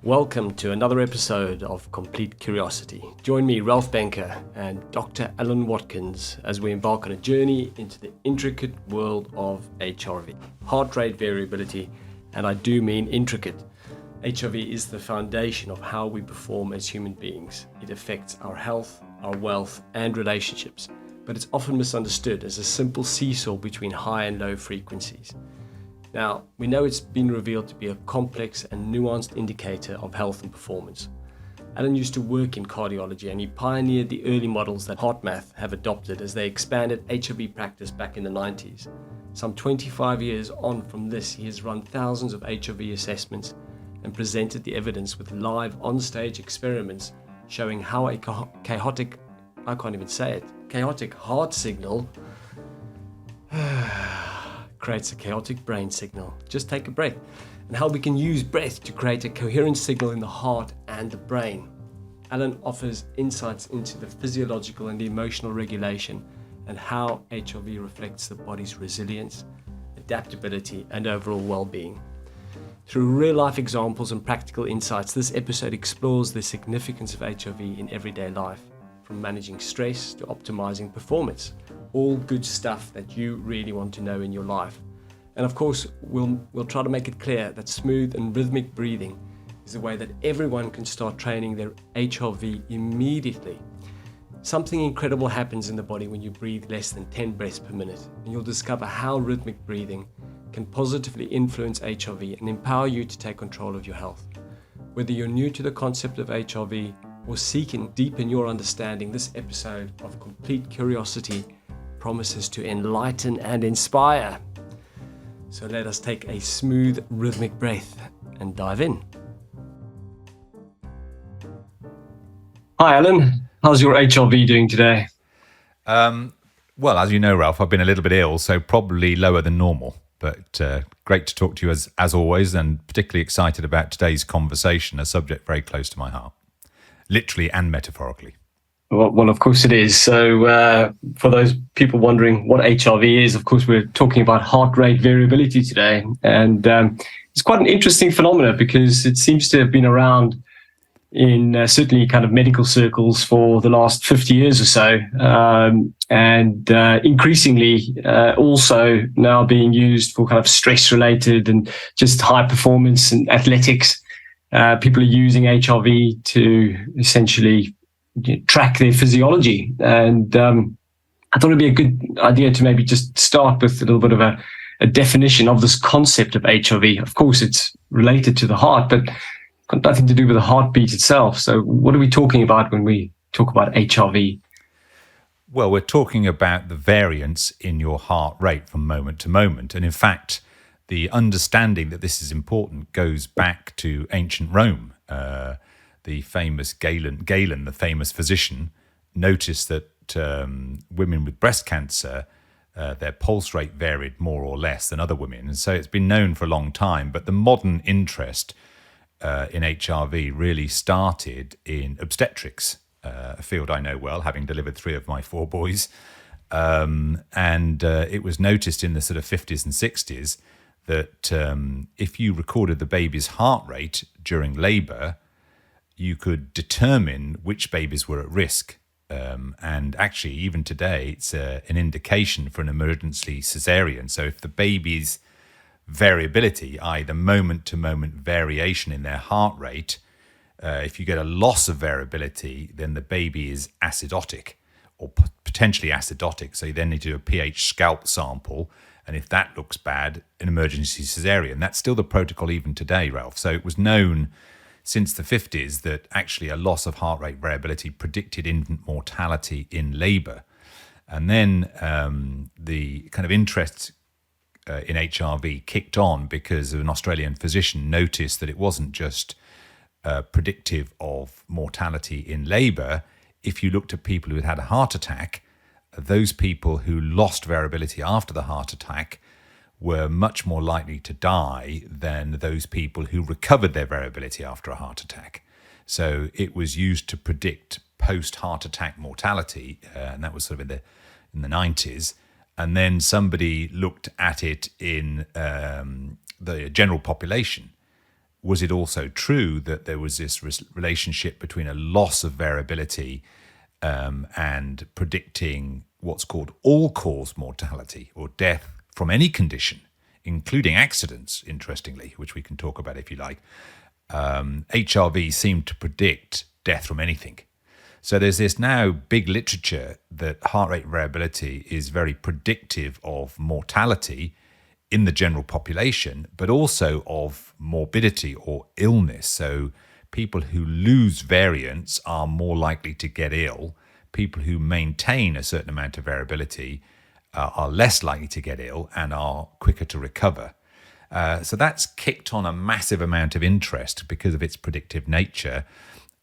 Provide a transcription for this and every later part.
Welcome to another episode of Complete Curiosity. Join me, Ralph Benker, and Dr. Alan Watkins as we embark on a journey into the intricate world of HRV. Heart rate variability, and I do mean intricate. HRV is the foundation of how we perform as human beings. It affects our health, our wealth, and relationships, but it's often misunderstood as a simple seesaw between high and low frequencies. Now, we know it's been revealed to be a complex and nuanced indicator of health and performance. Alan used to work in cardiology, and he pioneered the early models that HeartMath have adopted as they expanded HRV practice back in the 90s. Some 25 years on from this, he has run thousands of HRV assessments and presented the evidence with live on-stage experiments showing how a chaotic heart signal creates a chaotic brain signal. Just take a breath. And how we can use breath to create a coherent signal in the heart and the brain. Alan offers insights into the physiological and the emotional regulation and how HRV reflects the body's resilience, adaptability, and overall well-being. Through real-life examples and practical insights, this episode explores the significance of HRV in everyday life, from managing stress to optimizing performance. All good stuff that you really want to know in your life. And of course, we'll try to make it clear that smooth and rhythmic breathing is a way that everyone can start training their HRV immediately. Something incredible happens in the body when you breathe less than 10 breaths per minute, and you'll discover how rhythmic breathing can positively influence HRV and empower you to take control of your health. Whether you're new to the concept of HRV or seeking to deepen your understanding, this episode of Complete Curiosity promises to enlighten and inspire. So let us take a smooth, rhythmic breath and dive in. Hi, Alan. How's your HRV doing today? Well, as you know, Ralph, I've been a little bit ill, so probably lower than normal. But great to talk to you as always, and particularly excited about today's conversation, a subject very close to my heart, literally and metaphorically. Well, of course it is. So for those people wondering what HRV is, of course, we're talking about heart rate variability today. And it's quite an interesting phenomenon because it seems to have been around in certainly kind of medical circles for the last 50 years or so. And increasingly also now being used for kind of stress-related and just high performance and athletics. People are using HRV to essentially track their physiology. And I thought it'd be a good idea to maybe just start with a little bit of a definition of this concept of HRV. Of course, it's related to the heart, but got nothing to do with the heartbeat itself. So what are we talking about when we talk about HRV? Well, we're talking about the variance in your heart rate from moment to moment. And in fact, the understanding that this is important goes back to ancient Rome. The famous Galen, the famous physician, noticed that women with breast cancer, their pulse rate varied more or less than other women. And so it's been known for a long time. But the modern interest in HRV really started in obstetrics, a field I know well, having delivered 3 of my 4 boys. And it was noticed in the sort of 50s and 60s that if you recorded the baby's heart rate during labour, you could determine which babies were at risk. And actually, even today, it's an indication for an emergency cesarean. So if the baby's variability, i.e. the moment-to-moment variation in their heart rate, if you get a loss of variability, then the baby is acidotic or potentially acidotic. So you then need to do a pH scalp sample. And if that looks bad, an emergency cesarean. That's still the protocol even today, Ralph. So it was known since the 50s that actually a loss of heart rate variability predicted infant mortality in labour. And then the kind of interest in HRV kicked on because an Australian physician noticed that it wasn't just predictive of mortality in labour. If you looked at people who had had a heart attack, those people who lost variability after the heart attack were much more likely to die than those people who recovered their variability after a heart attack. So it was used to predict post-heart attack mortality, and that was sort of in the 90s. And then somebody looked at it in the general population was it also true that there was this relationship between a loss of variability and predicting what's called all-cause mortality or death from any condition, including accidents, interestingly, which we can talk about if you like. HRV seemed to predict death from anything. So there's this now big literature that heart rate variability is very predictive of mortality in the general population, but also of morbidity or illness. So people who lose variance are more likely to get ill. People who maintain a certain amount of variability are less likely to get ill and are quicker to recover. So that's kicked on a massive amount of interest because of its predictive nature,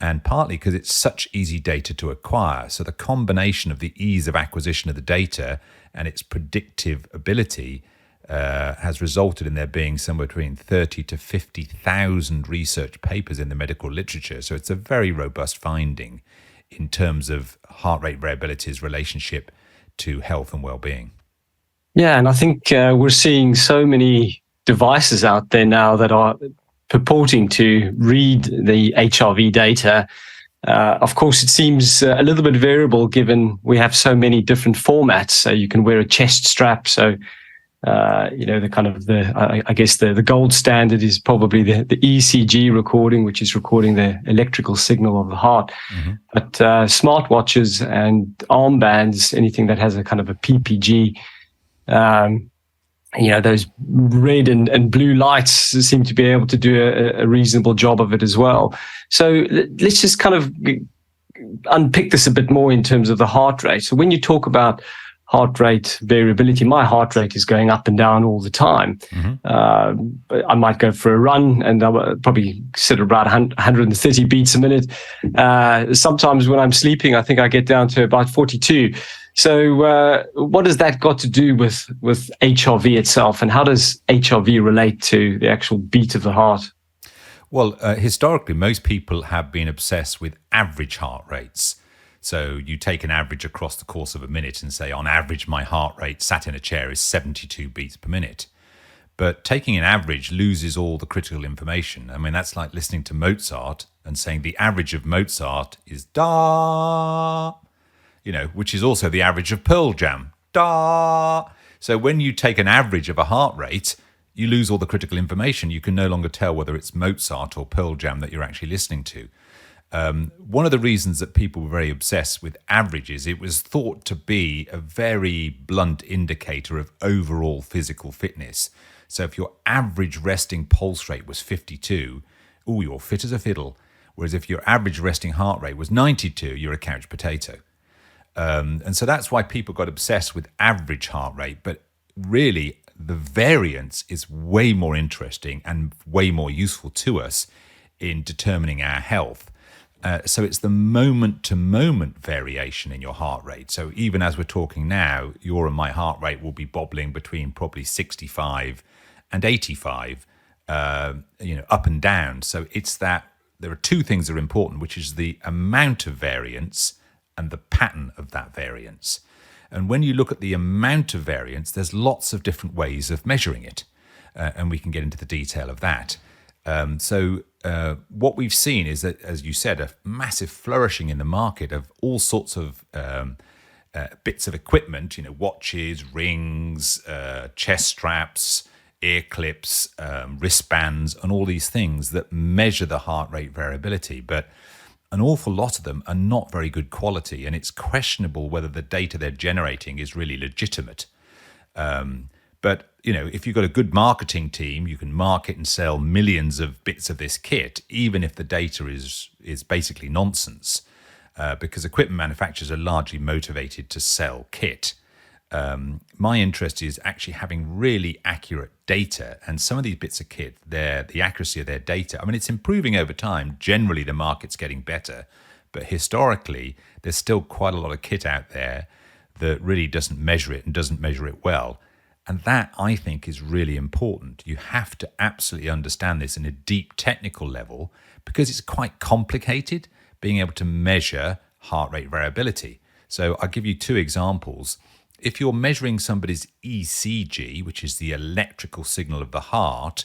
and partly because it's such easy data to acquire. So the combination of the ease of acquisition of the data and its predictive ability has resulted in there being somewhere between 30 to 50,000 research papers in the medical literature. So it's a very robust finding in terms of heart rate variability's relationship to health and well-being. Yeah, and I think we're seeing so many devices out there now that are purporting to read the HRV data. Of course, it seems a little bit variable given we have so many different formats. So you can wear a chest strap. So, the kind of I guess the gold standard is probably the ECG recording, which is recording the electrical signal of the heart. Mm-hmm. But smartwatches and armbands, anything that has a kind of a PPG, those red and blue lights seem to be able to do a reasonable job of it as well. So let's just kind of unpick this a bit more in terms of the heart rate. So when you talk about heart rate variability, my heart rate is going up and down all the time. Mm-hmm. I might go for a run and I'll probably sit about 130 beats a minute. Sometimes when I'm sleeping, I think I get down to about 42. So what has that got to do with HRV itself, and how does HRV relate to the actual beat of the heart? Well, historically, most people have been obsessed with average heart rates. So you take an average across the course of a minute and say, on average, my heart rate sat in a chair is 72 beats per minute. But taking an average loses all the critical information. I mean, that's like listening to Mozart and saying the average of Mozart is da, which is also the average of Pearl Jam, da. So when you take an average of a heart rate, you lose all the critical information. You can no longer tell whether it's Mozart or Pearl Jam that you're actually listening to. One of the reasons that people were very obsessed with averages, it was thought to be a very blunt indicator of overall physical fitness. So if your average resting pulse rate was 52, you're fit as a fiddle. Whereas if your average resting heart rate was 92, you're a couch potato. And so that's why people got obsessed with average heart rate. But really, the variance is way more interesting and way more useful to us in determining our health. So it's the moment-to-moment variation in your heart rate. So even as we're talking now, your and my heart rate will be bobbling between probably 65 and 85, up and down. So it's that there are two things that are important, which is the amount of variance and the pattern of that variance. And when you look at the amount of variance, there's lots of different ways of measuring it. And we can get into the detail of that. What we've seen is that, as you said, a massive flourishing in the market of all sorts of bits of equipment, watches, rings, chest straps, ear clips, wristbands, and all these things that measure the heart rate variability. But an awful lot of them are not very good quality, and it's questionable whether the data they're generating is really legitimate. But if you've got a good marketing team, you can market and sell millions of bits of this kit, even if the data is basically nonsense, because equipment manufacturers are largely motivated to sell kit. My interest is actually having really accurate data, and some of these bits of kit, the accuracy of their data, I mean, it's improving over time. Generally, the market's getting better, but historically, there's still quite a lot of kit out there that really doesn't measure it and doesn't measure it well. And that, I think, is really important. You have to absolutely understand this in a deep technical level because it's quite complicated being able to measure heart rate variability. So I'll give you two examples. If you're measuring somebody's ECG, which is the electrical signal of the heart,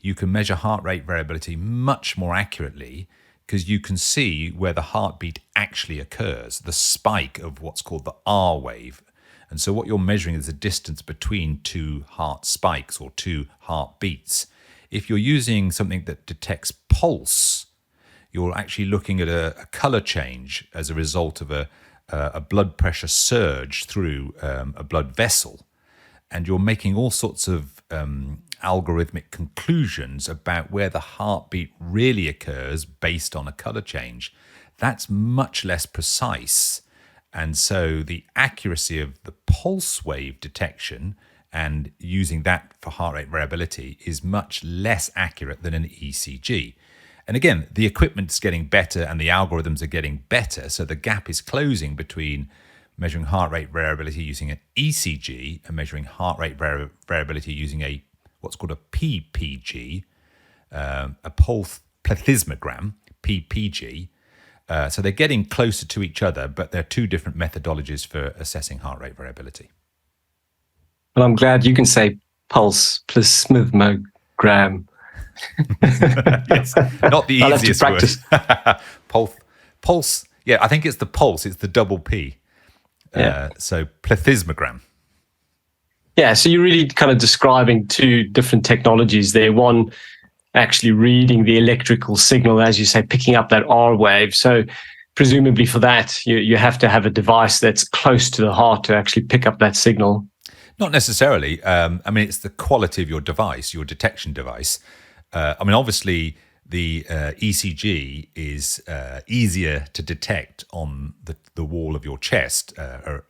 you can measure heart rate variability much more accurately because you can see where the heartbeat actually occurs, the spike of what's called the R wave. And so what you're measuring is the distance between two heart spikes or two heartbeats. If you're using something that detects pulse, you're actually looking at a color change as a result of a blood pressure surge through a blood vessel. And you're making all sorts of algorithmic conclusions about where the heartbeat really occurs based on a color change. That's much less precise. And so the accuracy of the pulse wave detection and using that for heart rate variability is much less accurate than an ECG. And again, the equipment's getting better and the algorithms are getting better. So the gap is closing between measuring heart rate variability using an ECG and measuring heart rate variability using what's called a PPG, a pulse plethysmogram, PPG. So they're getting closer to each other, but they're two different methodologies for assessing heart rate variability. Well, I'm glad you can say pulse plethysmogram. Yes, not the I'll easiest have to word. Pulse. Yeah, I think it's the pulse. It's the double P. Yeah. So plethysmogram. Yeah, so you're really kind of describing two different technologies there. One actually reading the electrical signal, as you say, picking up that R wave. So presumably for that, you have to have a device that's close to the heart to actually pick up that signal. Not necessarily. I mean, it's the quality of your device, your detection device. I mean, obviously, the ECG is easier to detect on the wall of your chest,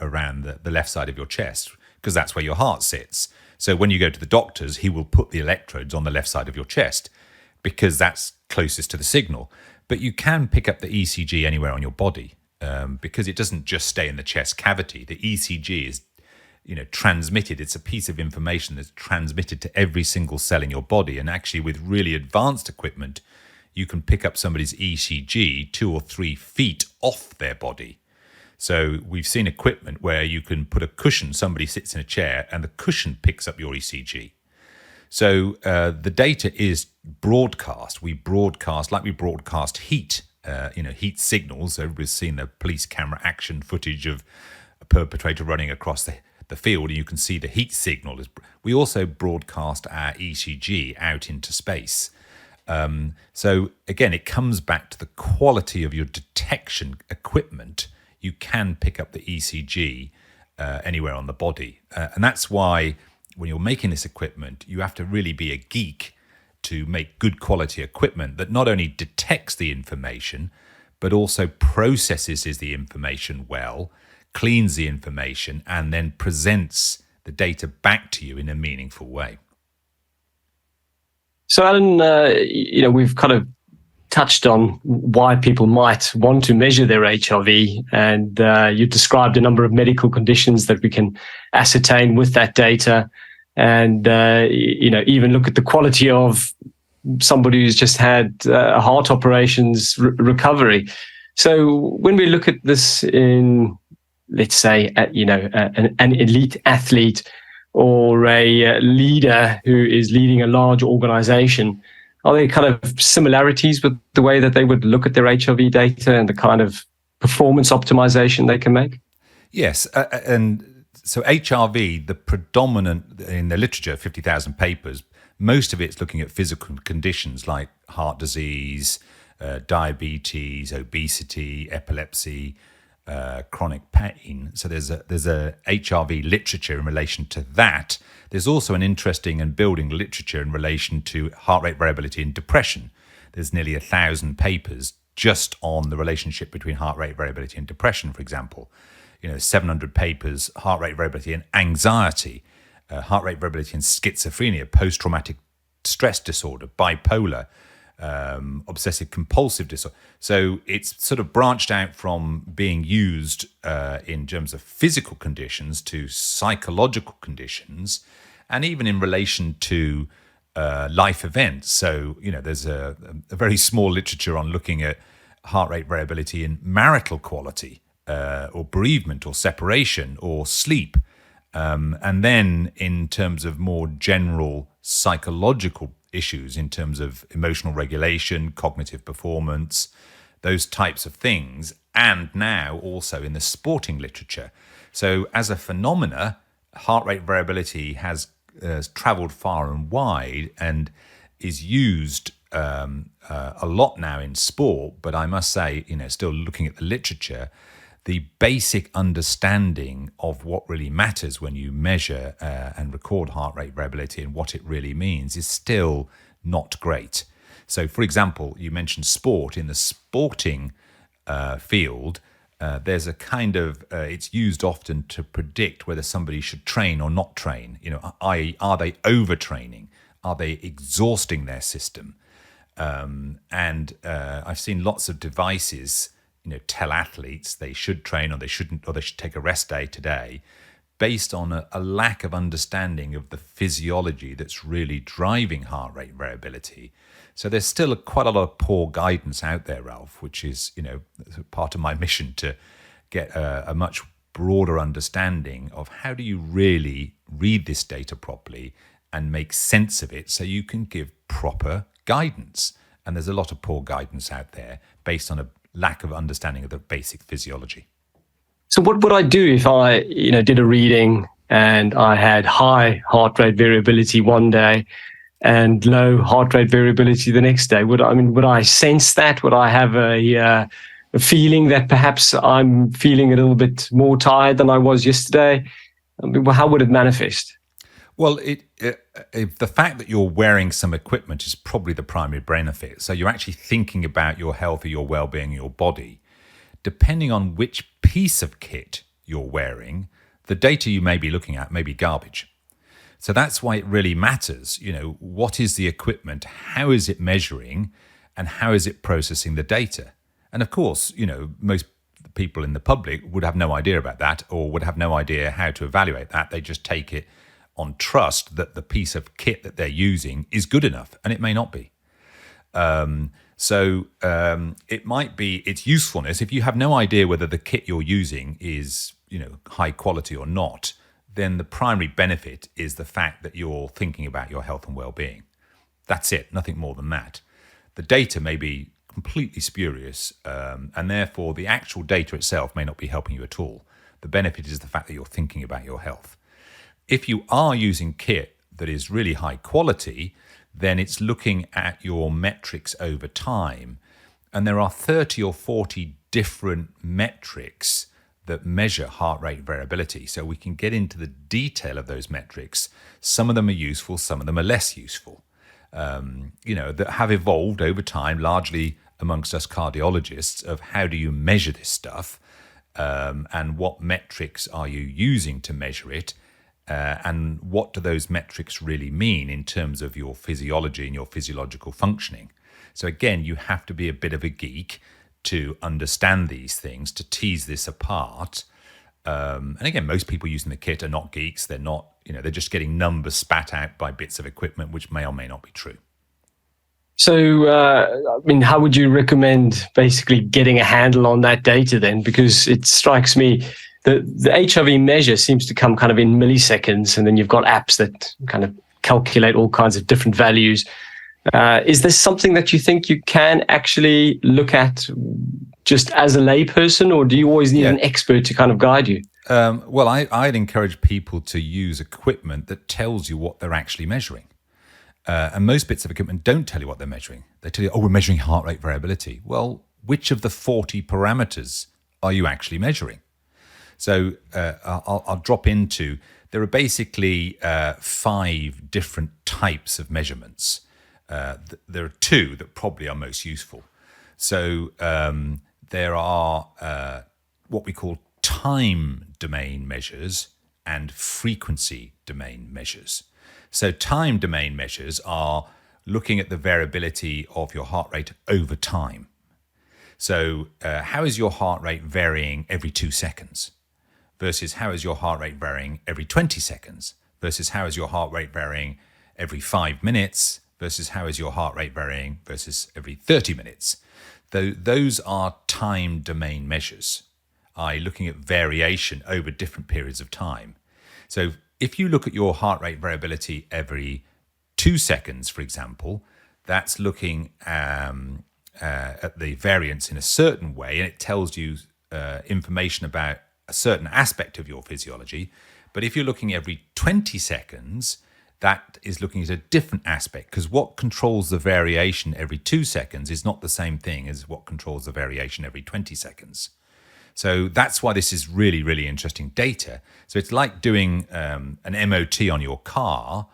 around the left side of your chest, because that's where your heart sits. So when you go to the doctors, he will put the electrodes on the left side of your chest because that's closest to the signal. But you can pick up the ECG anywhere on your body because it doesn't just stay in the chest cavity. The ECG is transmitted. It's a piece of information that's transmitted to every single cell in your body. And actually, with really advanced equipment, you can pick up somebody's ECG 2 or 3 feet off their body. So we've seen equipment where you can put a cushion, somebody sits in a chair, and the cushion picks up your ECG. So the data is broadcast. We broadcast like we broadcast heat, heat signals. Everybody's seen the police camera action footage of a perpetrator running across the field, and you can see the heat signal. We also broadcast our ECG out into space. So again, it comes back to the quality of your detection equipment. You can pick up the ECG anywhere on the body. And that's why when you're making this equipment, you have to really be a geek to make good quality equipment that not only detects the information, but also processes the information well, cleans the information, and then presents the data back to you in a meaningful way. So, Alan, we've kind of touched on why people might want to measure their HRV, and you described a number of medical conditions that we can ascertain with that data, and even look at the quality of somebody who's just had a heart operations recovery. So when we look at this in, let's say, an elite athlete or a leader who is leading a large organization, are there kind of similarities with the way that they would look at their HRV data and the kind of performance optimization they can make? Yes. And so HRV, the predominant in the literature, 50,000 papers, most of it's looking at physical conditions like heart disease, diabetes, obesity, epilepsy, chronic pain. So there's a HRV literature in relation to that. There's also an interesting and building literature in relation to heart rate variability in depression. There's nearly 1,000 papers just on the relationship between heart rate variability and depression, for example. 700 papers, heart rate variability and anxiety, heart rate variability and schizophrenia, post-traumatic stress disorder, bipolar, obsessive compulsive disorder. So it's sort of branched out from being used in terms of physical conditions to psychological conditions, and even in relation to life events. So, there's a very small literature on looking at heart rate variability in marital quality, or bereavement or separation or sleep. And then in terms of more general psychological issues in terms of emotional regulation, cognitive performance, those types of things, and now also in the sporting literature. So as a phenomena, heart rate variability has traveled far and wide and is used a lot now in sport. But I must say, still looking at the literature, the basic understanding of what really matters when you measure and record heart rate variability and what it really means is still not great. So, for example, you mentioned sport. In the sporting field, there's a kind of, it's used often to predict whether somebody should train or not train. I.e., are they overtraining? Are they exhausting their system? And I've seen lots of devices, tell athletes they should train or they shouldn't, or they should take a rest day today, based on a lack of understanding of the physiology that's really driving heart rate variability. So there's still quite a lot of poor guidance out there, Ralph, which is, part of my mission to get a much broader understanding of how do you really read this data properly and make sense of it so you can give proper guidance. And there's a lot of poor guidance out there based on a lack of understanding of the basic physiology. So what would I do if I, did a reading and I had high heart rate variability one day and low heart rate variability the next day? Would I sense that? Would I have a feeling that perhaps I'm feeling a little bit more tired than I was yesterday? How would it manifest? Well, the fact that you're wearing some equipment is probably the primary benefit. So you're actually thinking about your health or your well-being, your body. Depending on which piece of kit you're wearing, the data you may be looking at may be garbage. So that's why it really matters. What is the equipment? How is it measuring? And how is it processing the data? And of course, most people in the public would have no idea about that or would have no idea how to evaluate that. They just take it on trust that the piece of kit that they're using is good enough, and it may not be. So it might be its usefulness. If you have no idea whether the kit you're using is, high quality or not, then the primary benefit is the fact that you're thinking about your health and well-being. That's it, nothing more than that. The data may be completely spurious, and therefore the actual data itself may not be helping you at all. The benefit is the fact that you're thinking about your health. If you are using kit that is really high quality, then it's looking at your metrics over time. And there are 30 or 40 different metrics that measure heart rate variability. So we can get into the detail of those metrics. Some of them are useful, some of them are less useful, that have evolved over time, largely amongst us cardiologists, of how do you measure this stuff, and what metrics are you using to measure it, and what do those metrics really mean in terms of your physiology and your physiological functioning. So again, you have to be a bit of a geek to understand these things, to tease this apart. And again, most people using the kit are not geeks. They're not, they're just getting numbers spat out by bits of equipment, which may or may not be true. So, how would you recommend basically getting a handle on that data then? Because it strikes me that the HRV measure seems to come kind of in milliseconds, and then you've got apps that kind of calculate all kinds of different values. Is this something that you think you can actually look at just as a layperson, or do you always need an expert to kind of guide you? Well, I'd encourage people to use equipment that tells you what they're actually measuring. And most bits of equipment don't tell you what they're measuring. They tell you, we're measuring heart rate variability. Well, which of the 40 parameters are you actually measuring? So I'll drop into, there are basically 5 different types of measurements. There are 2 that probably are most useful. So there are what we call time domain measures and frequency domain measures. So time domain measures are looking at the variability of your heart rate over time. So how is your heart rate varying every 2 seconds versus how is your heart rate varying every 20 seconds versus how is your heart rate varying every 5 minutes versus how is your heart rate varying versus every 30 minutes. Those are time domain measures, i.e. looking at variation over different periods of time. So if you look at your heart rate variability every 2 seconds, for example, that's looking at the variance in a certain way, and it tells you information about a certain aspect of your physiology. But if you're looking every 20 seconds, that is looking at a different aspect, because what controls the variation every 2 seconds is not the same thing as what controls the variation every 20 seconds. So that's why this is really, really interesting data. So it's like doing an MOT on your car.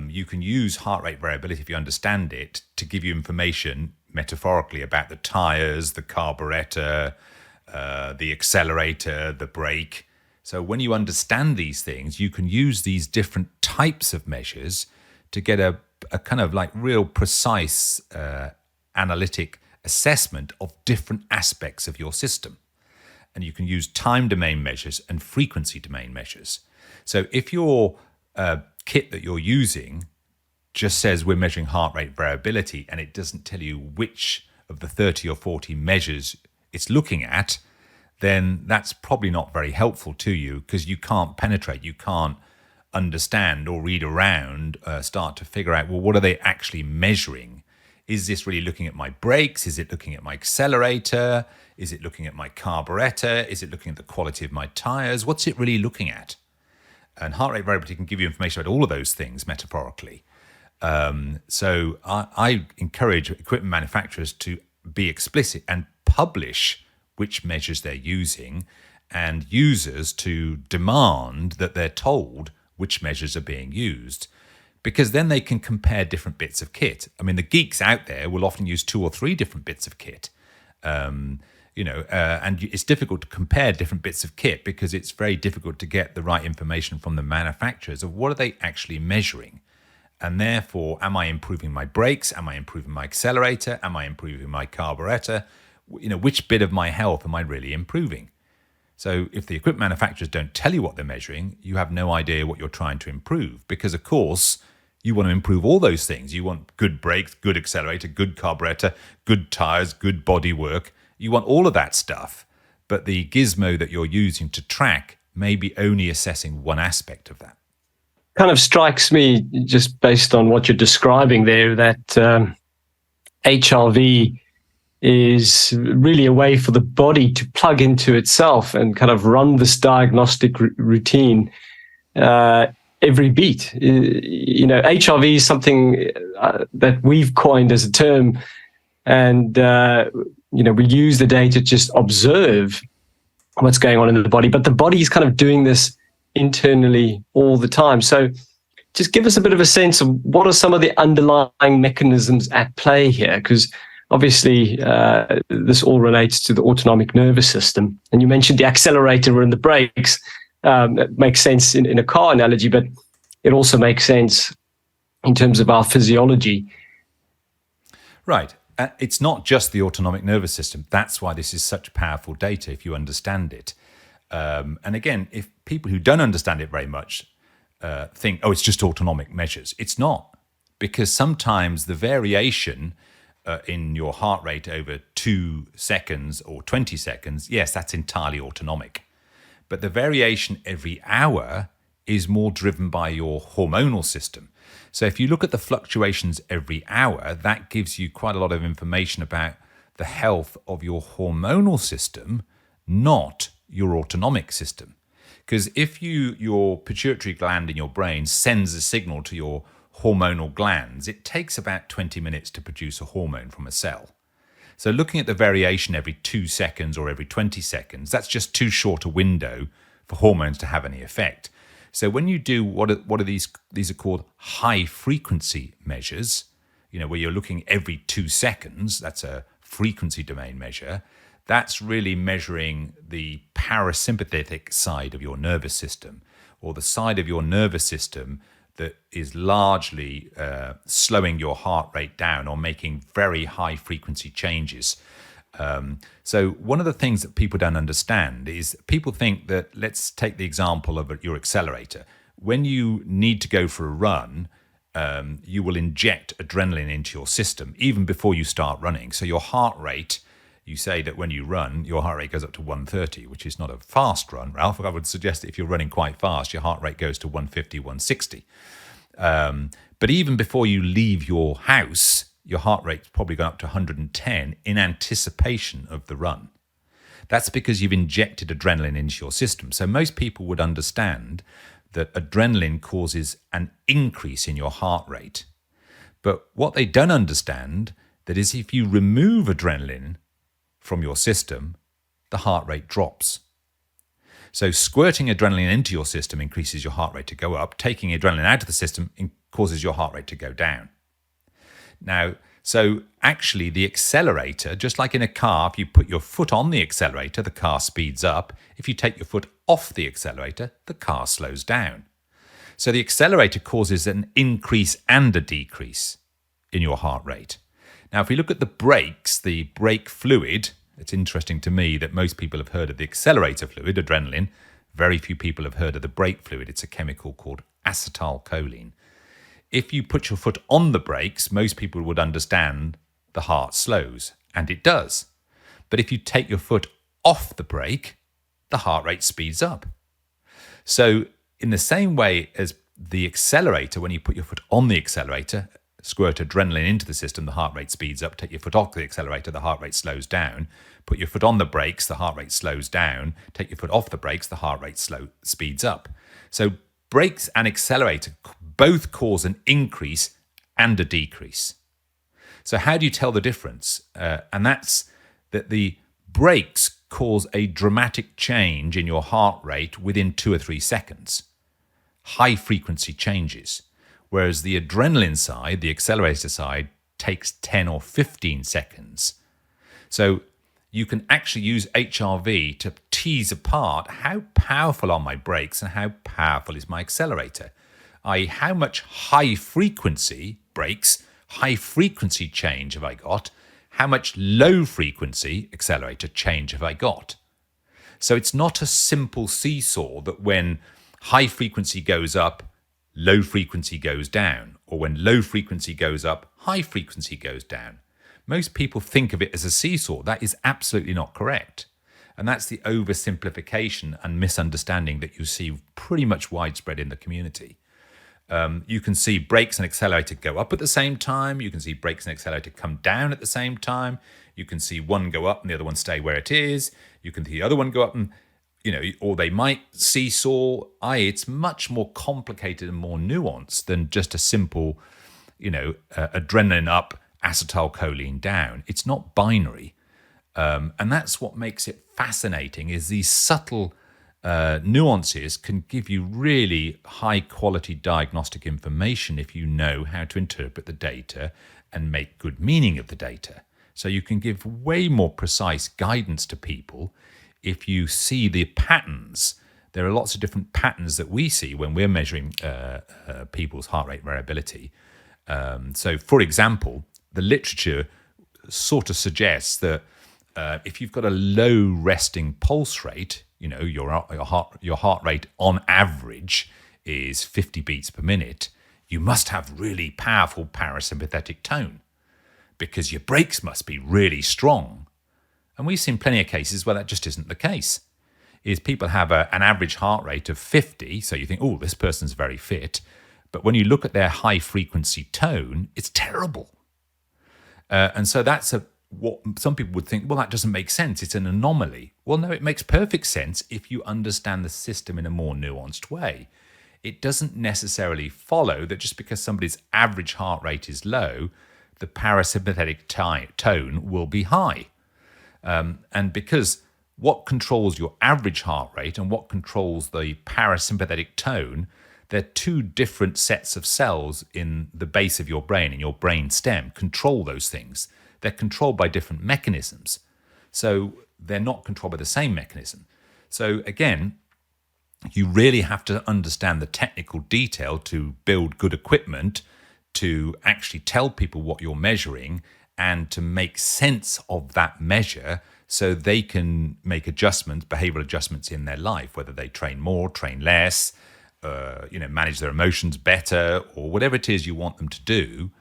You can use heart rate variability, if you understand it, to give you information metaphorically about the tires, the carburetor, the accelerator, the brake. So when you understand these things, you can use these different types of measures to get a kind of like real precise analytic assessment of different aspects of your system. And you can use time domain measures and frequency domain measures. So if your kit that you're using just says we're measuring heart rate variability and it doesn't tell you which of the 30 or 40 measures it's looking at, then that's probably not very helpful to you, because you can't penetrate, you can't understand or read around, start to figure out, well, what are they actually measuring? Is this really looking at my brakes? Is it looking at my accelerator? Is it looking at my carburetor? Is it looking at the quality of my tires? What's it really looking at? And heart rate variability can give you information about all of those things metaphorically. So I encourage equipment manufacturers to be explicit and publish which measures they're using, and users to demand that they're told which measures are being used, because then they can compare different bits of kit. I mean, the geeks out there will often use 2 or 3 different bits of kit. And it's difficult to compare different bits of kit because it's very difficult to get the right information from the manufacturers of what are they actually measuring. And therefore, am I improving my brakes? Am I improving my accelerator? Am I improving my carburetor? Which bit of my health am I really improving? So if the equipment manufacturers don't tell you what they're measuring, you have no idea what you're trying to improve, because of course you want to improve all those things. You want good brakes, good accelerator, good carburetor, good tires, good body work. You want all of that stuff, but the gizmo that you're using to track may be only assessing one aspect of that. Kind of strikes me, just based on what you're describing there, that HRV is really a way for the body to plug into itself and kind of run this diagnostic routine every beat. HRV is something that we've coined as a term, and we use the data to just observe what's going on in the body, but the body is kind of doing this internally all the time. So just give us a bit of a sense of what are some of the underlying mechanisms at play here, because obviously this all relates to the autonomic nervous system. And you mentioned the accelerator and the brakes. It makes sense in a car analogy, but it also makes sense in terms of our physiology. Right. It's not just the autonomic nervous system. That's why this is such powerful data, if you understand it. And again, if people who don't understand it very much think, it's just autonomic measures. It's not, because sometimes the variation in your heart rate over 2 seconds or 20 seconds, yes, that's entirely autonomic. But the variation every hour is more driven by your hormonal system. So if you look at the fluctuations every hour, that gives you quite a lot of information about the health of your hormonal system, not your autonomic system. Because if your pituitary gland in your brain sends a signal to your hormonal glands, it takes about 20 minutes to produce a hormone from a cell. So looking at the variation every 2 seconds or every 20 seconds, that's just too short a window for hormones to have any effect. So when you do what are these are called high frequency measures, where you're looking every 2 seconds, that's a frequency domain measure. That's really measuring the parasympathetic side of your nervous system, or the side of your nervous system that is largely slowing your heart rate down or making very high frequency changes. So one of the things that people don't understand is people think that, let's take the example of your accelerator. When you need to go for a run, you will inject adrenaline into your system even before you start running. So your heart rate, you say that when you run, your heart rate goes up to 130, which is not a fast run, Ralph. I would suggest that if you're running quite fast, your heart rate goes to 150, 160. But even before you leave your house, your heart rate's probably gone up to 110 in anticipation of the run. That's because you've injected adrenaline into your system. So most people would understand that adrenaline causes an increase in your heart rate. But what they don't understand that is if you remove adrenaline from your system, the heart rate drops. So squirting adrenaline into your system increases your heart rate to go up. Taking adrenaline out of the system causes your heart rate to go down. Now, so actually the accelerator, just like in a car, if you put your foot on the accelerator, the car speeds up. If you take your foot off the accelerator, the car slows down. So the accelerator causes an increase and a decrease in your heart rate. Now, if we look at the brakes, the brake fluid, it's interesting to me that most people have heard of the accelerator fluid, adrenaline. Very few people have heard of the brake fluid. It's a chemical called acetylcholine. If you put your foot on the brakes, most people would understand the heart slows, and it does. But if you take your foot off the brake, the heart rate speeds up. So in the same way as the accelerator, when you put your foot on the accelerator, squirt adrenaline into the system, the heart rate speeds up. Take your foot off the accelerator, the heart rate slows down. Put your foot on the brakes, the heart rate slows down. Take your foot off the brakes, the heart rate speeds up. So brakes and accelerator both cause an increase and a decrease. So how do you tell the difference? And that's that the brakes cause a dramatic change in your heart rate within 2 or 3 seconds. High frequency changes. Whereas the adrenaline side, the accelerator side, takes 10 or 15 seconds. So you can actually use HRV to tease apart how powerful are my brakes and how powerful is my accelerator, i.e. how much high frequency brakes, high frequency change have I got, how much low frequency accelerator change have I got. So it's not a simple seesaw that when high frequency goes up, low frequency goes down, or when low frequency goes up, high frequency goes down. Most people think of it as a seesaw. That is absolutely not correct. And that's the oversimplification and misunderstanding that you see pretty much widespread in the community. You can see brakes and accelerator go up at the same time. You can see brakes and accelerator come down at the same time. You can see one go up and the other one stay where it is. You can see the other one go up and or they might seesaw. It's much more complicated and more nuanced than just a simple, adrenaline up, acetylcholine down. It's not binary. And that's what makes it fascinating, is these subtle nuances can give you really high quality diagnostic information if you know how to interpret the data and make good meaning of the data. So you can give way more precise guidance to people if you see the patterns. There are lots of different patterns that we see when we're measuring people's heart rate variability. So, for example, the literature sort of suggests that if you've got a low resting pulse rate, your heart rate on average is 50 beats per minute, you must have really powerful parasympathetic tone because your brakes must be really strong. And we've seen plenty of cases where that just isn't the case. Is people have an average heart rate of 50, so you think, oh, this person's very fit. But when you look at their high frequency tone, it's terrible. And so that's what some people would think, well, that doesn't make sense. It's an anomaly. Well, no, it makes perfect sense if you understand the system in a more nuanced way. It doesn't necessarily follow that just because somebody's average heart rate is low, the parasympathetic tone will be high. And because what controls your average heart rate and what controls the parasympathetic tone, they're two different sets of cells in the base of your brain, in your brain stem, control those things. They're controlled by different mechanisms. So they're not controlled by the same mechanism. So again, you really have to understand the technical detail to build good equipment, to actually tell people what you're measuring and to make sense of that measure so they can make adjustments, behavioral adjustments in their life, whether they train more, train less, manage their emotions better, or whatever it is you want them to do.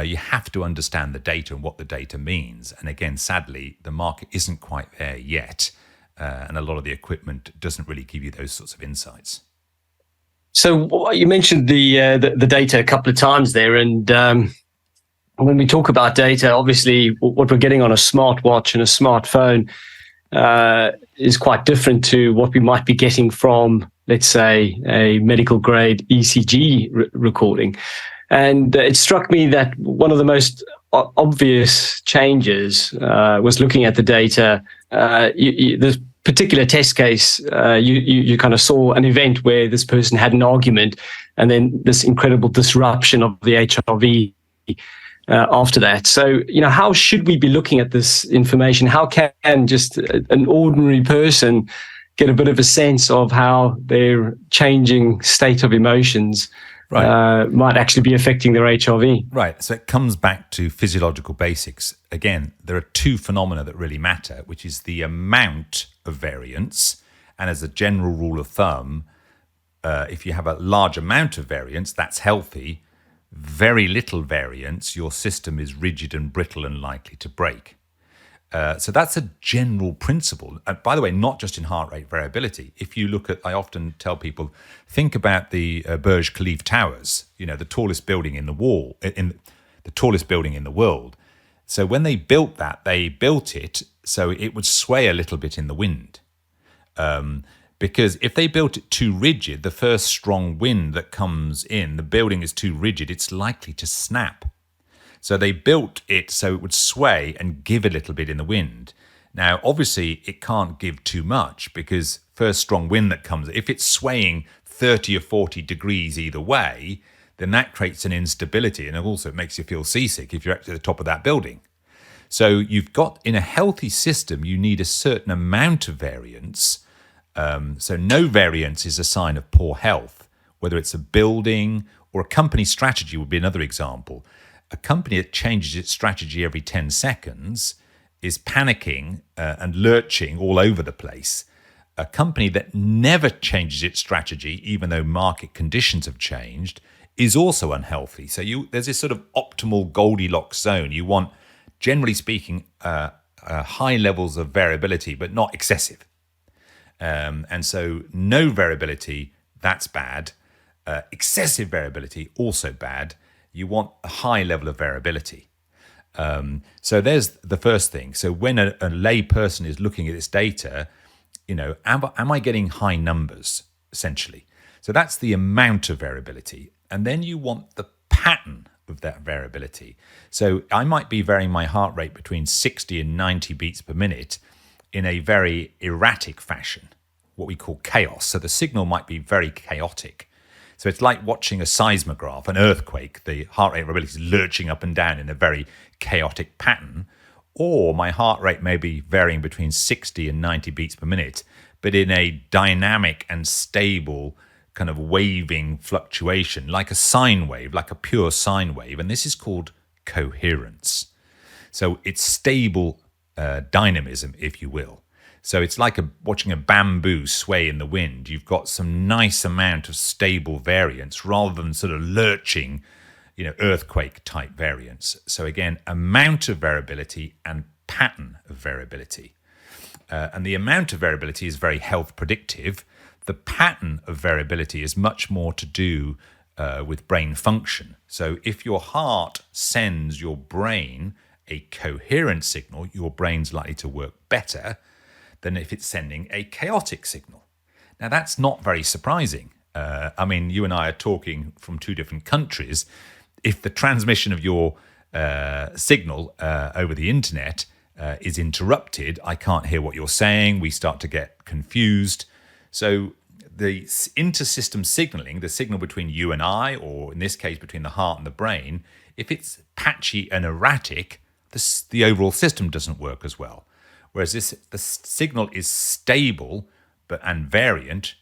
You have to understand the data and what the data means. And again, sadly, the market isn't quite there yet. And a lot of the equipment doesn't really give you those sorts of insights. So you mentioned the data a couple of times there, and when we talk about data, obviously what we're getting on a smartwatch and a smartphone is quite different to what we might be getting from, let's say, a medical grade ECG recording. And it struck me that one of the most obvious changes was looking at the data. This particular test case, you kind of saw an event where this person had an argument, and then this incredible disruption of the HRV after that. So, how should we be looking at this information? How can just an ordinary person get a bit of a sense of how their changing state of emotions might actually be affecting their HRV? Right. So it comes back to physiological basics. Again, there are two phenomena that really matter, which is the amount of variance. And as a general rule of thumb, if you have a large amount of variance, that's healthy. Very little variance, your system is rigid and brittle and likely to break. So that's a general principle. By the way, not just in heart rate variability. If you look at, I often tell people, think about the Burj Khalifa towers, the tallest building in the tallest building in the world. So when they built that, they built it so it would sway a little bit in the wind. Because if they built it too rigid, the first strong wind that comes in, the building is too rigid, it's likely to snap. So they built it so it would sway and give a little bit in the wind. Now, obviously, it can't give too much because first strong wind that comes, if it's swaying 30 or 40 degrees either way, then that creates an instability, and also it makes you feel seasick if you're at the top of that building. So you've got, in a healthy system, you need a certain amount of variance. So no variance is a sign of poor health, whether it's a building or a company strategy would be another example. A company that changes its strategy every 10 seconds is panicking and lurching all over the place. A company that never changes its strategy, even though market conditions have changed, is also unhealthy. So there's this sort of optimal Goldilocks zone. You want, generally speaking, high levels of variability, but not excessive. And so no variability, that's bad. Excessive variability, also bad. You want a high level of variability. So there's the first thing. So when a lay person is looking at this data, am I getting high numbers, essentially? So that's the amount of variability. And then you want the pattern of that variability. So I might be varying my heart rate between 60 and 90 beats per minute in a very erratic fashion, what we call chaos. So the signal might be very chaotic. So it's like watching a seismograph, an earthquake. The heart rate variability is lurching up and down in a very chaotic pattern. Or my heart rate may be varying between 60 and 90 beats per minute, but in a dynamic and stable kind of waving fluctuation, like a sine wave, like a pure sine wave. And this is called coherence. So it's stable dynamism, if you will. So it's like watching a bamboo sway in the wind. You've got some nice amount of stable variance rather than sort of lurching, earthquake type variance. So again, amount of variability and pattern of variability. And the amount of variability is very health predictive. The pattern of variability is much more to do with brain function. So if your heart sends your brain a coherent signal, your brain's likely to work better than if it's sending a chaotic signal. Now, that's not very surprising. You and I are talking from two different countries. If the transmission of your signal over the internet is interrupted, I can't hear what you're saying. We start to get confused. So the inter-system signaling, the signal between you and I, or in this case between the heart and the brain, if it's patchy and erratic, the overall system doesn't work as well. Whereas the signal is stable and variant,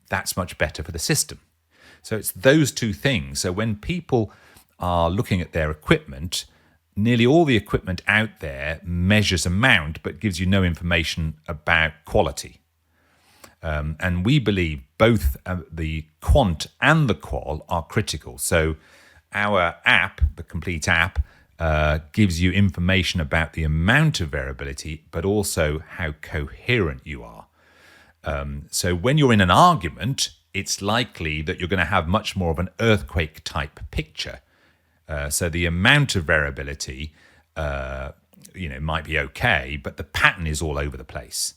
that's much better for the system. So it's those two things. So when people are looking at their equipment, nearly all the equipment out there measures amount but gives you no information about quality. And we believe both the quant and the qual are critical. So our app, the Complete app, gives you information about the amount of variability, but also how coherent you are. So when you're in an argument it's likely that you're going to have much more of an earthquake type picture. So the amount of variability, might be okay, but the pattern is all over the place,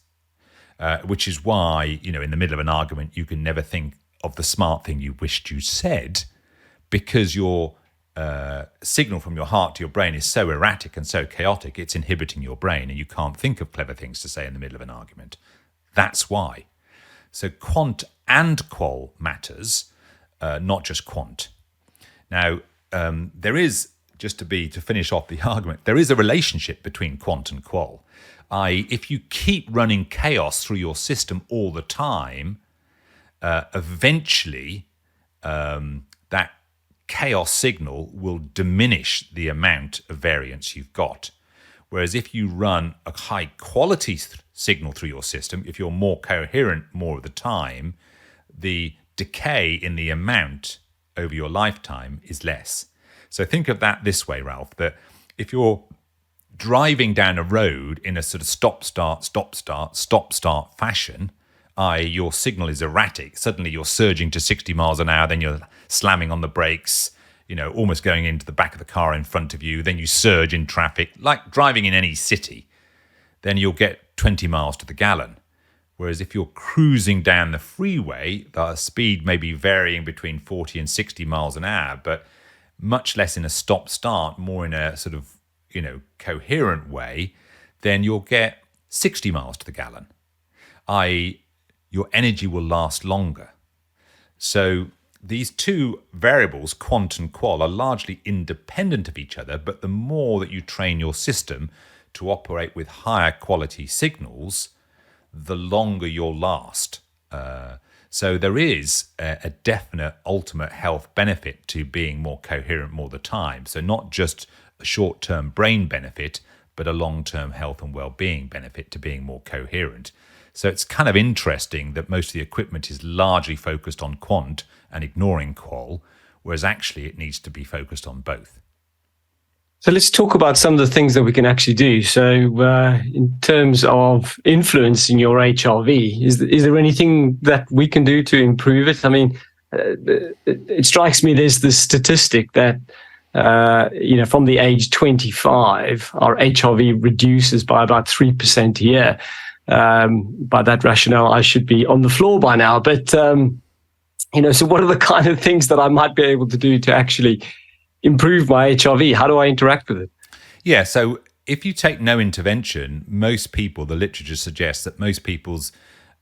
which is why, in the middle of an argument, you can never think of the smart thing you wished you said, because your signal from your heart to your brain is so erratic and so chaotic, it's inhibiting your brain and you can't think of clever things to say in the middle of an argument. That's why. So quant and qual matters, not just quant. Now, there is, just to finish off the argument, there is a relationship between quant and qual. If you keep running chaos through your system all the time, eventually that chaos signal will diminish the amount of variance you've got. Whereas if you run a high quality signal through your system, if you're more coherent more of the time, the decay in the amount over your lifetime is less. So think of that this way, Ralph, that if you're driving down a road in a sort of stop-start fashion, your signal is erratic. Suddenly you're surging to 60 miles an hour, then you're slamming on the brakes, almost going into the back of the car in front of you. Then you surge in traffic, like driving in any city. Then you'll get 20 miles to the gallon. Whereas if you're cruising down the freeway, the speed may be varying between 40 and 60 miles an hour, but much less in a stop-start, more in a sort of, coherent way, then you'll get 60 miles to the gallon. Your energy will last longer. So these two variables, quant and qual, are largely independent of each other, but the more that you train your system to operate with higher quality signals, the longer you'll last. So there is a definite ultimate health benefit to being more coherent more the time. So not just a short-term brain benefit, but a long-term health and well-being benefit to being more coherent. So it's kind of interesting that most of the equipment is largely focused on quant and ignoring qual, whereas actually it needs to be focused on both. So let's talk about some of the things that we can actually do. So in terms of influencing your HRV, is there anything that we can do to improve it? I mean, it strikes me there's this statistic that, from the age 25, our HRV reduces by about 3% a year. By that rationale, I should be on the floor by now. But, so what are the kind of things that I might be able to do to actually improve my HRV? How do I interact with it? Yeah, so if you take no intervention, most people, the literature suggests that most people's,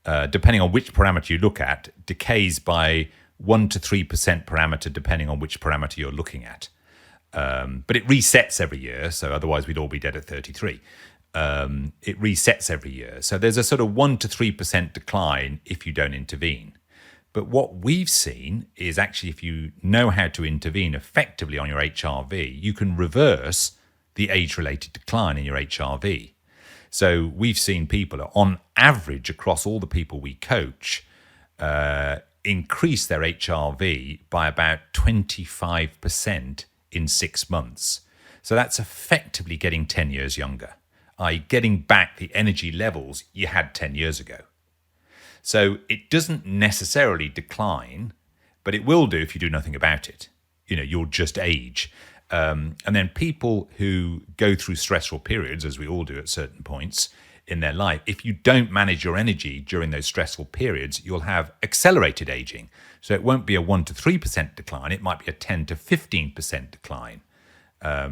depending on which parameter you look at, decays by 1 to 3% parameter, depending on which parameter you're looking at. But it resets every year, so otherwise we'd all be dead at 33. It resets every year. So there's a sort of 1 to 3% decline if you don't intervene. But what we've seen is actually if you know how to intervene effectively on your HRV, you can reverse the age-related decline in your HRV. So we've seen people, on average, across all the people we coach, increase their HRV by about 25% in 6 months. So that's effectively getting 10 years younger, i.e. getting back the energy levels you had 10 years ago. So it doesn't necessarily decline, but it will do if you do nothing about it. You'll just age. And then people who go through stressful periods, as we all do at certain points in their life, if you don't manage your energy during those stressful periods, you'll have accelerated aging. So it won't be a 1 to 3% decline. It might be a 10 to 15% decline.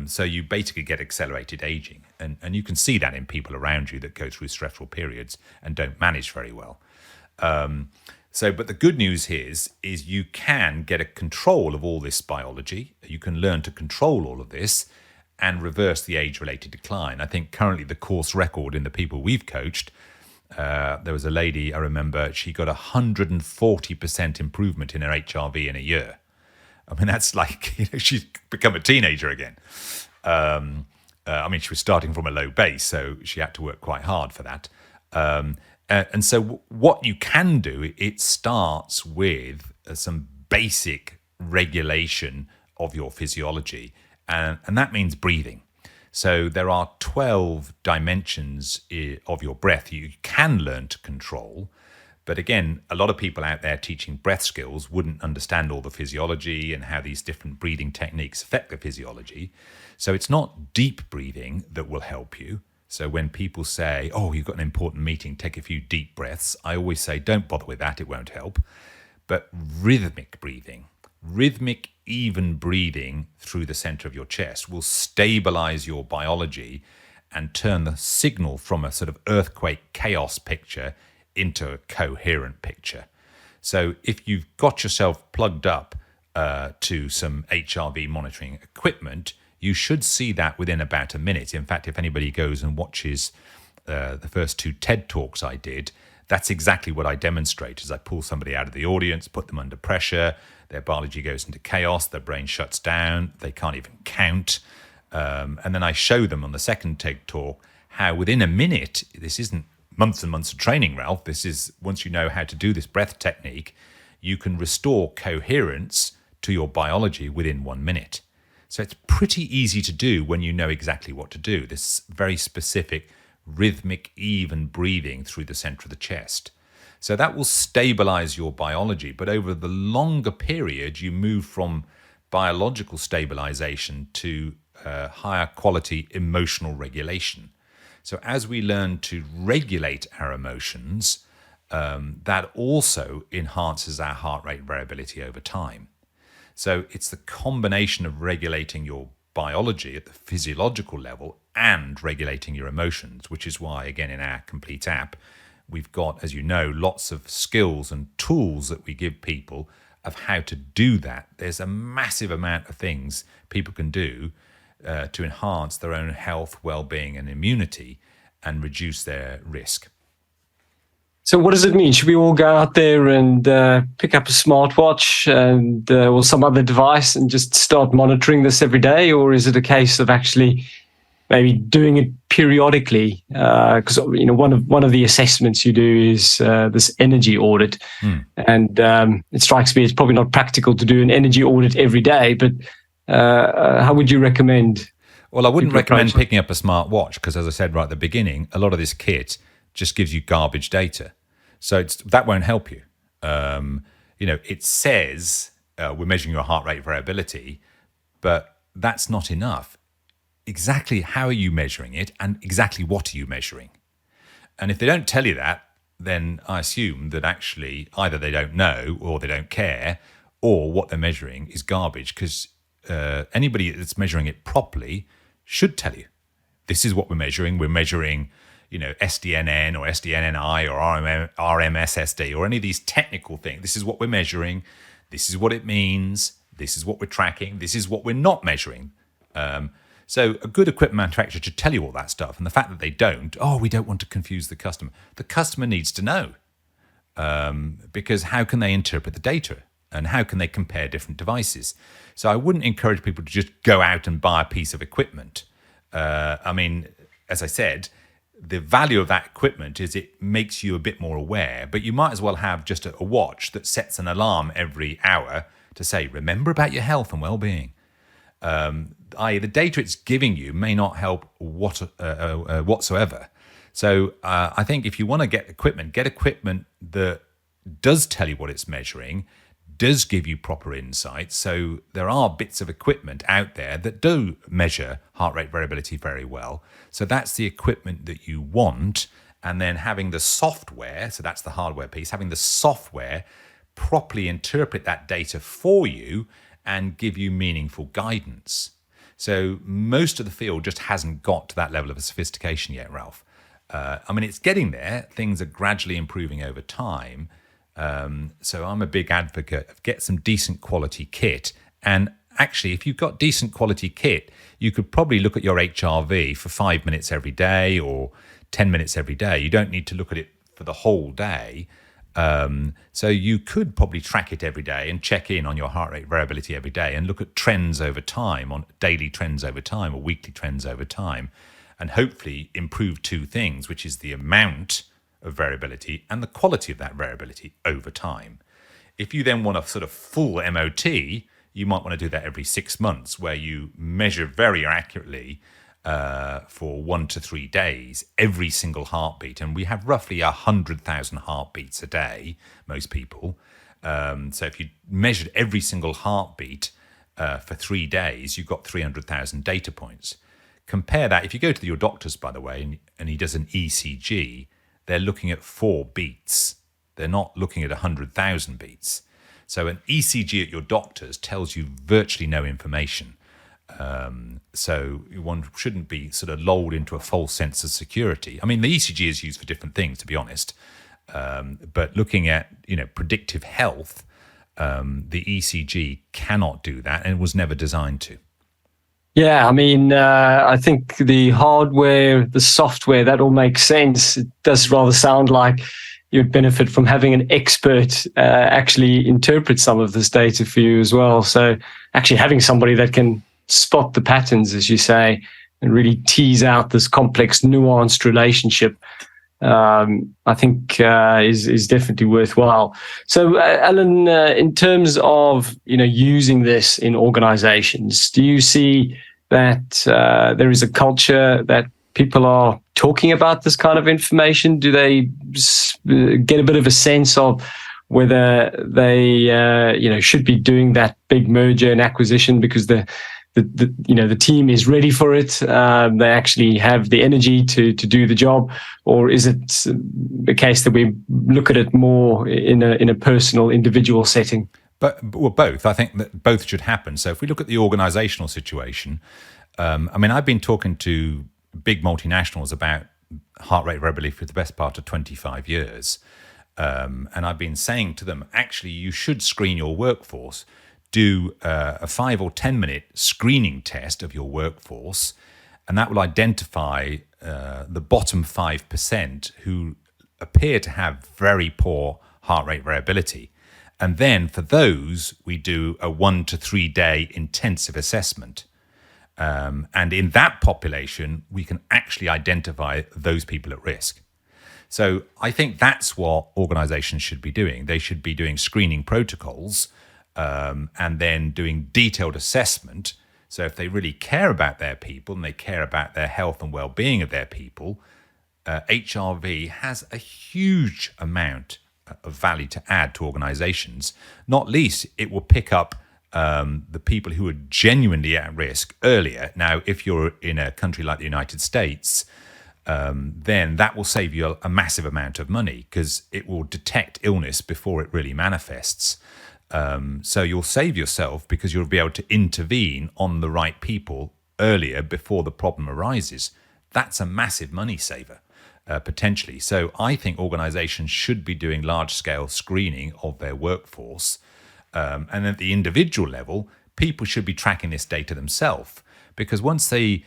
So you basically get accelerated aging. And you can see that in people around you that go through stressful periods and don't manage very well. But the good news is you can get a control of all this biology. You can learn to control all of this and reverse the age-related decline. I think currently the course record in the people we've coached, there was a lady, I remember, she got 140% improvement in her HRV in a year. I mean, that's like, she's become a teenager again. She was starting from a low base, so she had to work quite hard for that. And so what you can do, it starts with some basic regulation of your physiology, and that means breathing. So there are 12 dimensions of your breath you can learn to control, But again, a lot of people out there teaching breath skills wouldn't understand all the physiology and how these different breathing techniques affect the physiology. So it's not deep breathing that will help you. So when people say, oh, you've got an important meeting, take a few deep breaths, I always say, don't bother with that, it won't help. But rhythmic breathing, rhythmic, even breathing through the center of your chest will stabilize your biology and turn the signal from a sort of earthquake chaos picture into a coherent picture. So if you've got yourself plugged up to some HRV monitoring equipment, you should see that within about a minute. In fact, if anybody goes and watches the first 2 TED Talks I did, that's exactly what I demonstrate. As I pull somebody out of the audience, put them under pressure, their biology goes into chaos, their brain shuts down, they can't even count. And then I show them on the second TED Talk how within a minute, this isn't months and months of training, Ralph, this is once you know how to do this breath technique, you can restore coherence to your biology within 1 minute. So it's pretty easy to do when you know exactly what to do. This very specific rhythmic, even breathing through the center of the chest. So that will stabilize your biology. But over the longer period, you move from biological stabilization to higher quality emotional regulation. So as we learn to regulate our emotions, that also enhances our heart rate variability over time. So it's the combination of regulating your biology at the physiological level and regulating your emotions, which is why, again, in our complete app, we've got, as you know, lots of skills and tools that we give people of how to do that. There's a massive amount of things people can do to enhance their own health, well-being and immunity and reduce their risk. So what does it mean? Should we all go out there and pick up a smartwatch and or some other device and just start monitoring this every day? Or is it a case of actually maybe doing it periodically? Because one of the assessments you do is this energy audit. And it strikes me it's probably not practical to do an energy audit every day, but how would you recommend? Well, I wouldn't recommend picking up a smartwatch because, as I said right at the beginning, a lot of this kit just gives you garbage data. So that won't help you. It says we're measuring your heart rate variability, but that's not enough. Exactly how are you measuring it and exactly what are you measuring? And if they don't tell you that, then I assume that actually either they don't know or they don't care, or what they're measuring is garbage, because anybody that's measuring it properly should tell you, this is what we're measuring. We're measuring, SDNN or SDNNI or RMSSD or any of these technical things. This is what we're measuring. This is what it means. This is what we're tracking. This is what we're not measuring. So a good equipment manufacturer should tell you all that stuff. And the fact that they don't, we don't want to confuse the customer. The customer needs to know, because how can they interpret the data and how can they compare different devices? So I wouldn't encourage people to just go out and buy a piece of equipment. As I said, the value of that equipment is it makes you a bit more aware, but you might as well have just a watch that sets an alarm every hour to say, remember about your health and well-being. I.e., the data it's giving you may not help whatsoever. So I think if you want to get equipment that does tell you what it's measuring, does give you proper insight. So there are bits of equipment out there that do measure heart rate variability very well. So that's the equipment that you want. And then having the software, so that's the hardware piece, having the software properly interpret that data for you and give you meaningful guidance. So most of the field just hasn't got to that level of sophistication yet, Ralph. It's getting there. Things are gradually improving over time. So I'm a big advocate of get some decent quality kit. And actually, if you've got decent quality kit, you could probably look at your HRV for 5 minutes every day or 10 minutes every day. You don't need to look at it for the whole day. So you could probably track it every day and check in on your heart rate variability every day and look at trends over time, on daily trends over time or weekly trends over time, and hopefully improve 2 things, which is the amount of variability and the quality of that variability over time. If you then want a sort of full MOT, you might want to do that every 6 months, where you measure very accurately for 1 to 3 days, every single heartbeat. And we have roughly 100,000 heartbeats a day, most people. So if you measured every single heartbeat for 3 days, you've got 300,000 data points. Compare that, if you go to your doctor's, by the way, and he does an ECG, they're looking at 4 beats. They're not looking at 100,000 beats. So an ECG at your doctor's tells you virtually no information. So one shouldn't be sort of lulled into a false sense of security. I mean, the ECG is used for different things, to be honest. But looking at, predictive health, the ECG cannot do that, and it was never designed to. Yeah, I mean, I think the hardware, the software, that all makes sense. It does rather sound like you'd benefit from having an expert actually interpret some of this data for you as well. So actually having somebody that can spot the patterns, as you say, and really tease out this complex, nuanced relationship, I think is definitely worthwhile. So, Alan, in terms of using this in organizations, do you see that there is a culture that people are talking about this kind of information? Do they get a bit of a sense of whether they should be doing that big merger and acquisition because the team is ready for it, they actually have the energy to do the job, or is it a case that we look at it more in a personal, individual setting? But both. I think that both should happen. So if we look at the organizational situation, I've been talking to big multinationals about heart rate variability for the best part of 25 years. And I've been saying to them, actually, you should screen your workforce. Do a 5 or 10 minute screening test of your workforce, and that will identify the bottom 5% who appear to have very poor heart rate variability. And then for those, we do a 1 to 3 day intensive assessment. And in that population, we can actually identify those people at risk. So I think that's what organizations should be doing. They should be doing screening protocols, and then doing detailed assessment. So if they really care about their people and they care about their health and well-being of their people, HRV has a huge amount of value to add to organizations. Not least, it will pick up the people who are genuinely at risk earlier. Now, if you're in a country like the United States, then that will save you a massive amount of money because it will detect illness before it really manifests. So you'll save yourself because you'll be able to intervene on the right people earlier before the problem arises. That's a massive money saver, potentially. So I think organizations should be doing large-scale screening of their workforce. And at the individual level, people should be tracking this data themselves, because once they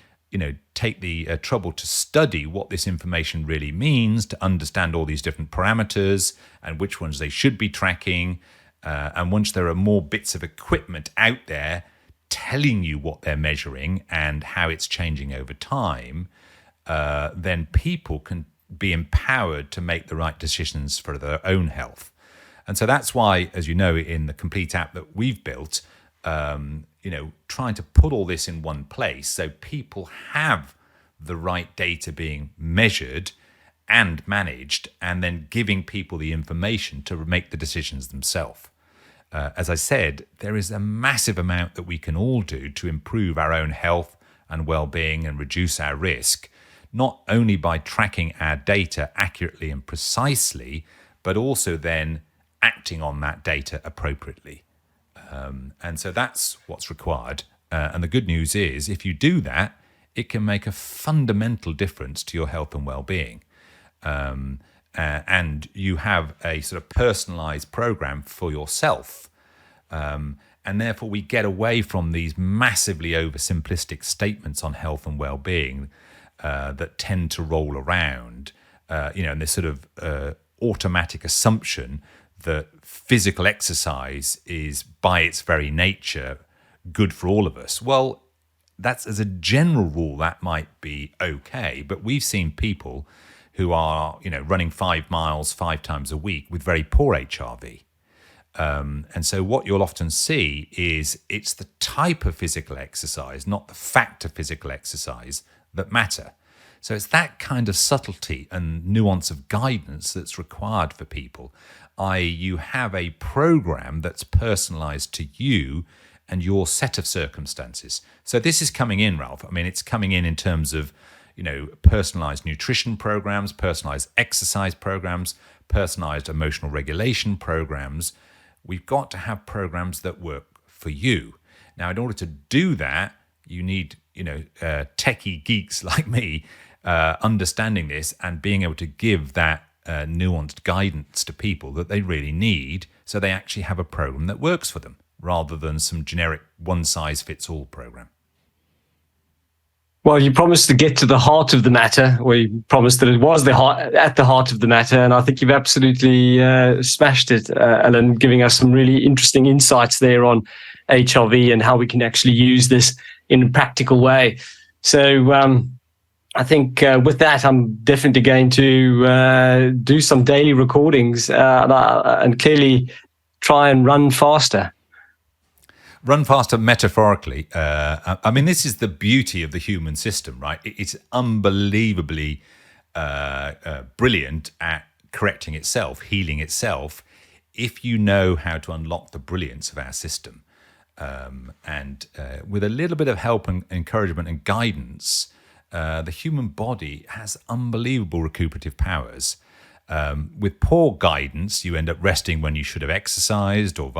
take the trouble to study what this information really means, to understand all these different parameters and which ones they should be tracking, and once there are more bits of equipment out there telling you what they're measuring and how it's changing over time, then people can be empowered to make the right decisions for their own health. And so that's why, as you know, in the Complete app that we've built, trying to put all this in one place so people have the right data being measured and managed, and then giving people the information to make the decisions themselves. As I said, there is a massive amount that we can all do to improve our own health and well-being and reduce our risk, not only by tracking our data accurately and precisely, but also then acting on that data appropriately. And so that's what's required. And the good news is, if you do that, it can make a fundamental difference to your health and well-being. And you have a sort of personalized program for yourself. And therefore, we get away from these massively oversimplistic statements on health and well-being that tend to roll around, and this sort of automatic assumption that physical exercise is, by its very nature, good for all of us. Well, that's, as a general rule, that might be okay. But we've seen people who are, running 5 miles 5 times a week with very poor HRV. And so what you'll often see is it's the type of physical exercise, not the fact of physical exercise, that matter. So it's that kind of subtlety and nuance of guidance that's required for people, i.e. you have a program that's personalized to you and your set of circumstances. So this is coming in, Ralph. I mean, it's coming in terms of, personalized nutrition programs, personalized exercise programs, personalized emotional regulation programs. We've got to have programs that work for you. Now, in order to do that, you need, techie geeks like me understanding this and being able to give that nuanced guidance to people that they really need, so they actually have a program that works for them, rather than some generic one-size-fits-all program. Well, you promised to get to the heart of the matter, or you promised that it was at the heart of the matter, and I think you've absolutely smashed it, Alan, giving us some really interesting insights there on HRV and how we can actually use this in a practical way. So I think with that, I'm definitely going to do some daily recordings and clearly try and run faster. Run faster metaphorically. I mean, this is the beauty of the human system, right? It's unbelievably brilliant at correcting itself, healing itself, if you know how to unlock the brilliance of our system. And with a little bit of help and encouragement and guidance, the human body has unbelievable recuperative powers. With poor guidance, you end up resting when you should have exercised, or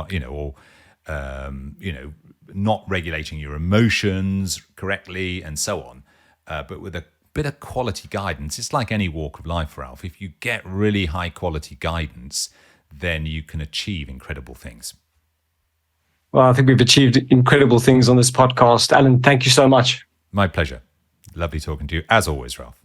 not regulating your emotions correctly, and so on. But with a bit of quality guidance, it's like any walk of life, Ralph. If you get really high quality guidance, then you can achieve incredible things. Well, I think we've achieved incredible things on this podcast. Alan, thank you so much. My pleasure. Lovely talking to you, as always, Ralph.